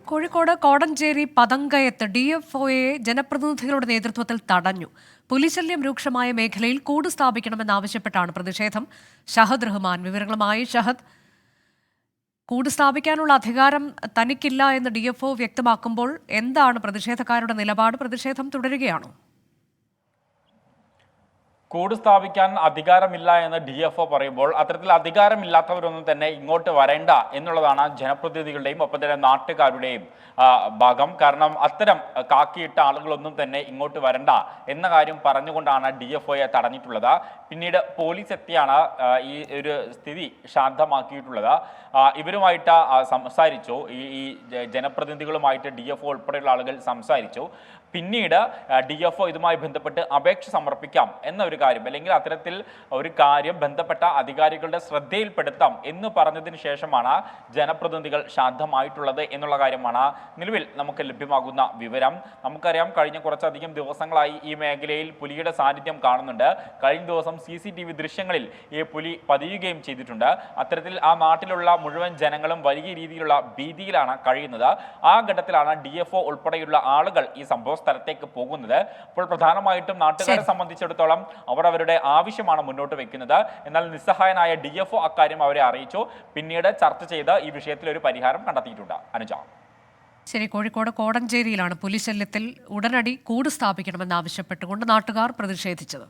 കോഴിക്കോട് കോടഞ്ചേരി പതങ്കയത്ത് DFOയെ ജനപ്രതിനിധികളുടെ നേതൃത്വത്തിൽ തടഞ്ഞു. പുലിശല്യം രൂക്ഷമായ മേഖലയിൽ കൂട് സ്ഥാപിക്കണമെന്നാവശ്യപ്പെട്ടാണ് പ്രതിഷേധം. ഷഹദ് റഹ്മാൻ വിവരങ്ങളുമായി. ഷഹദ്, കൂട് സ്ഥാപിക്കാനുള്ള അധികാരം തനിക്കില്ല എന്ന് DFO വ്യക്തമാക്കുമ്പോൾ എന്താണ് പ്രതിഷേധക്കാരുടെ നിലപാട്? പ്രതിഷേധം തുടരുകയാണോ? കൂട് സ്ഥാപിക്കാൻ അധികാരമില്ല എന്ന് DFO പറയുമ്പോൾ അത്തരത്തിൽ അധികാരമില്ലാത്തവരൊന്നും തന്നെ ഇങ്ങോട്ട് വരേണ്ട എന്നുള്ളതാണ് ജനപ്രതിനിധികളുടെയും ഒപ്പം തന്നെ നാട്ടുകാരുടെയും ഭാഗം. കാരണം അത്തരം കാക്കിയിട്ട ആളുകളൊന്നും തന്നെ ഇങ്ങോട്ട് വരണ്ട എന്ന കാര്യം പറഞ്ഞുകൊണ്ടാണ് DFOയെ തടഞ്ഞിട്ടുള്ളത്. പിന്നീട് പോലീസ് എത്തിയാണ് ഈ ഒരു സ്ഥിതി ശാന്തമാക്കിയിട്ടുള്ളത്. ഇവരുമായിട്ട് സംസാരിച്ചു, ഈ ജനപ്രതിനിധികളുമായിട്ട് DFO ഉൾപ്പെടെയുള്ള ആളുകൾ സംസാരിച്ചു. പിന്നീട് DFO ഇതുമായി ബന്ധപ്പെട്ട് അപേക്ഷ സമർപ്പിക്കാം എന്ന ഒരു കാര്യം, അല്ലെങ്കിൽ അത്തരത്തിൽ ഒരു കാര്യം ബന്ധപ്പെട്ട അധികാരികളുടെ ശ്രദ്ധയിൽപ്പെടുത്താം എന്ന് പറഞ്ഞതിന് ശേഷമാണ് ജനപ്രതിനിധികൾ ശാന്തമായിട്ടുള്ളത് എന്നുള്ള കാര്യമാണ് നിലവിൽ നമുക്ക് ലഭ്യമാകുന്ന വിവരം. നമുക്കറിയാം, കഴിഞ്ഞ കുറച്ചധികം ദിവസങ്ങളായി ഈ മേഖലയിൽ പുലിയുടെ സാന്നിധ്യം കാണുന്നുണ്ട്. കഴിഞ്ഞ ദിവസം CCTV ദൃശ്യങ്ങളിൽ ഈ പുലി പതിയുകയും ചെയ്തിട്ടുണ്ട്. അത്തരത്തിൽ ആ നാട്ടിലുള്ള മുഴുവൻ ജനങ്ങളും വലിയ രീതിയിലുള്ള ഭീതിയിലാണ് കഴിയുന്നത്. ആ ഘട്ടത്തിലാണ് DFO ഉൾപ്പെടെയുള്ള ആളുകൾ ഈ സംഭവ സ്ഥലത്തേക്ക് പോകുന്നത്. അപ്പോൾ പ്രധാനമായിട്ടും നാട്ടുകാരെ സംബന്ധിച്ചിടത്തോളം അവർ അവരുടെ ആവശ്യമാണ് മുന്നോട്ട് വെക്കുന്നത്. എന്നാൽ നിസ്സഹായനായ DFO അക്കാര്യം അവരെ അറിയിച്ചു. പിന്നീട് ചർച്ച ചെയ്ത് ഈ വിഷയത്തിൽ ഒരു പരിഹാരം കണ്ടെത്തിയിട്ടുണ്ട്. അനുജ. ശരി, കോഴിക്കോട് കോടഞ്ചേരിയിലാണ് പുലിശല്യത്തിൽ ഉടനടി കൂട് സ്ഥാപിക്കണമെന്നാവശ്യപ്പെട്ടുകൊണ്ട് നാട്ടുകാർ പ്രതിഷേധിച്ചത്.